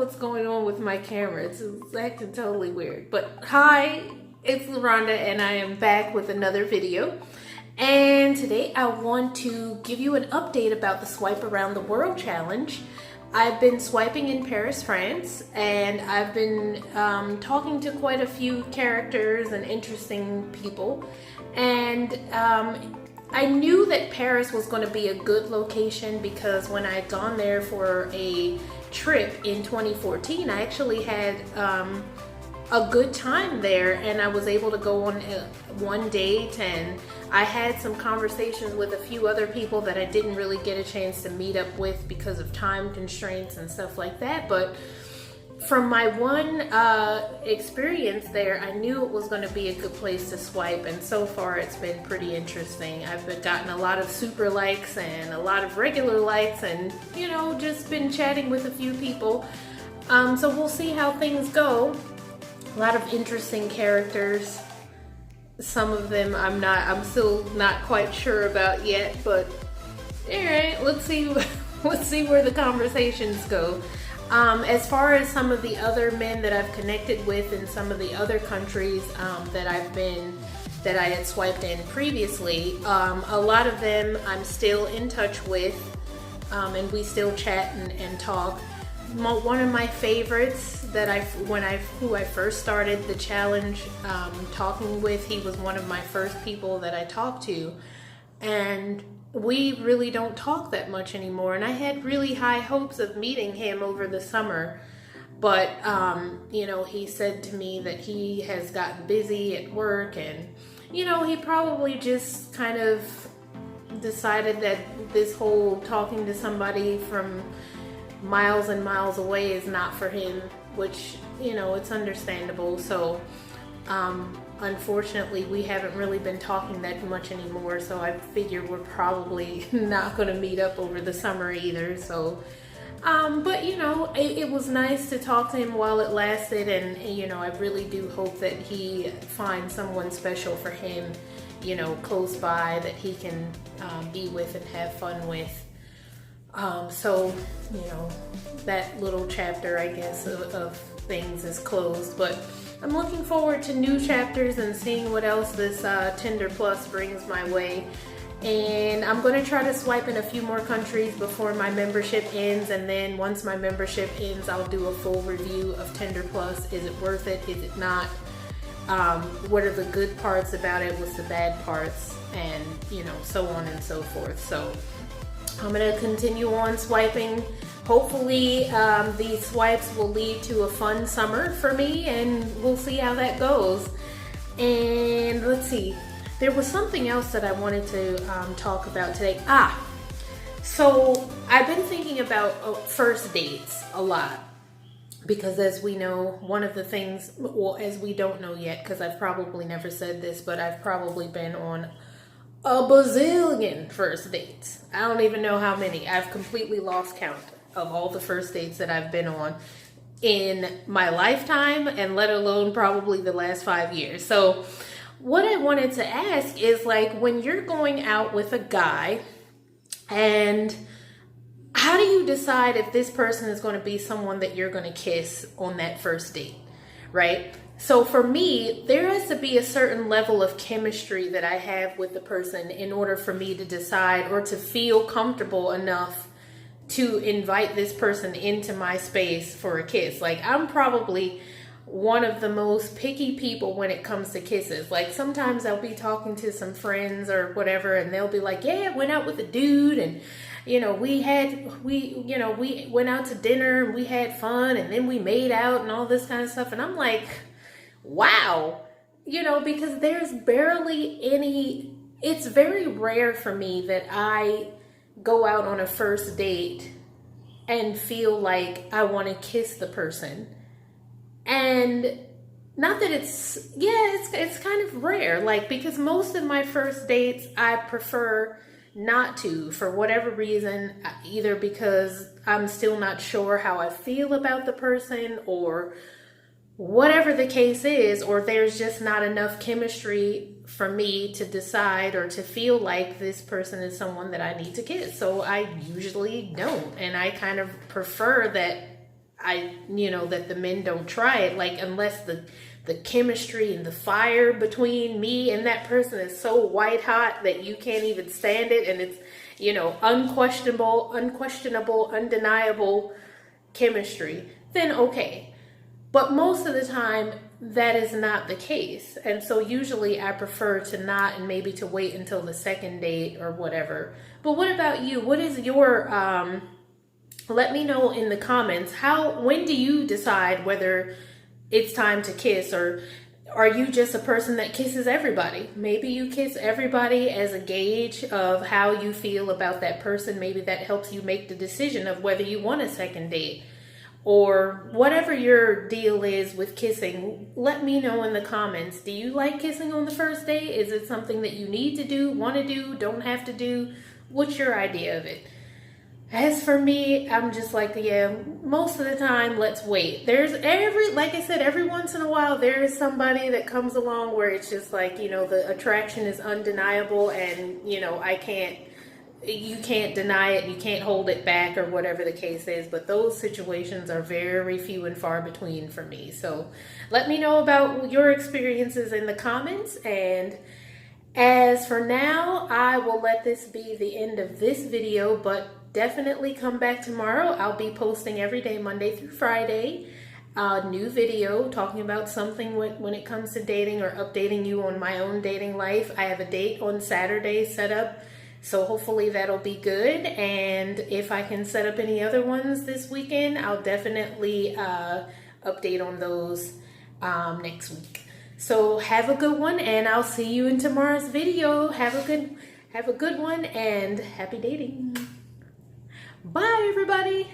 what's going on with my camera. It's acting totally weird. But hi, it's LaRonda and I am back with another video. And today I want to give you an update about the Swipe Around the World Challenge. I've been swiping in Paris, France, and I've been talking to quite a few characters and interesting people. And I knew that Paris was going to be a good location because when I had gone there for a trip in 2014, I actually had a good time there, and I was able to go on one date, and I had some conversations with a few other people that I didn't really get a chance to meet up with because of time constraints and stuff like that. But from my one experience there, I knew it was going to be a good place to swipe, and so far it's been pretty interesting. I've gotten a lot of super likes and a lot of regular likes, and you know, just been chatting with a few people. So we'll see how things go. A lot of interesting characters. Some of them I'm still not quite sure about yet, but all right, let's see where the conversations go. As far as some of the other men that I've connected with in some of the other countries that I had swiped in previously, a lot of them I'm still in touch with, and we still chat and talk. One of my favorites that who I first started the challenge talking with, he was one of my first people that I talked to, and we really don't talk that much anymore. And I had really high hopes of meeting him over the summer, but you know, he said to me that he has gotten busy at work, and you know, he probably just kind of decided that this whole talking to somebody from miles and miles away is not for him, which, you know, it's understandable. So unfortunately we haven't really been talking that much anymore, so I figure we're probably not going to meet up over the summer either. So but you know, it was nice to talk to him while it lasted, and you know, I really do hope that he finds someone special for him, you know, close by that he can be with and have fun with. So, you know, that little chapter, I guess, of things is closed, but I'm looking forward to new chapters and seeing what else this Tinder Plus brings my way. And I'm going to try to swipe in a few more countries before my membership ends, and then once my membership ends, I'll do a full review of Tinder Plus. Is it worth it? Is it not? What are the good parts about it? What's the bad parts? And, you know, so on and so forth. So I'm going to continue on swiping. Hopefully these swipes will lead to a fun summer for me, and we'll see how that goes. And let's see, there was something else that I wanted to talk about today. So I've been thinking about first dates a lot, because as we know, one of the things, well, as we don't know yet, because I've probably never said this, but I've probably been on a bazillion first dates. I don't even know how many. I've completely lost count of all the first dates that I've been on in my lifetime, and let alone probably the last 5 years. So what I wanted to ask is, like, when you're going out with a guy, and how do you decide if this person is going to be someone that you're going to kiss on that first date, right? So for me, there has to be a certain level of chemistry that I have with the person in order for me to decide or to feel comfortable enough to invite this person into my space for a kiss. Like, I'm probably one of the most picky people when it comes to kisses. Like, sometimes I'll be talking to some friends or whatever, and they'll be like, yeah, I went out with a dude, and you know, we went out to dinner and we had fun, and then we made out and all this kind of stuff. And I'm like, wow, you know, because there's barely any, it's very rare for me that I go out on a first date and feel like I want to kiss the person. And not that it's kind of rare, like, because most of my first dates I prefer not to, for whatever reason, either because I'm still not sure how I feel about the person, or whatever the case is, or there's just not enough chemistry for me to decide or to feel like this person is someone that I need to kiss. So I usually don't, and I kind of prefer that that the men don't try it. Like, unless the chemistry and the fire between me and that person is so white hot that you can't even stand it, and it's, unquestionable, undeniable chemistry, then okay. But most of the time, that is not the case. And so usually I prefer to not, and maybe to wait until the second date or whatever. But what about you? What is your, let me know in the comments, when do you decide whether it's time to kiss? Or are you just a person that kisses everybody? Maybe you kiss everybody as a gauge of how you feel about that person. Maybe that helps you make the decision of whether you want a second date. Or whatever your deal is with kissing, let me know in the comments. Do you like kissing on the first date? Is it something that you need to do, want to do, don't have to do? What's your idea of it? As for me, I'm just like, yeah, most of the time, let's wait. Like I said, every once in a while, there is somebody that comes along where it's just like, the attraction is undeniable, and, you can't deny it, you can't hold it back, or whatever the case is. But those situations are very few and far between for me. So let me know about your experiences in the comments. And as for now, I will let this be the end of this video, but definitely come back tomorrow. I'll be posting every day, Monday through Friday, a new video talking about something when it comes to dating, or updating you on my own dating life. I have a date on Saturday set up, so hopefully that'll be good. And if I can set up any other ones this weekend, I'll definitely update on those next week. So have a good one, and I'll see you in tomorrow's video. Have a good one, and happy dating. Bye, everybody.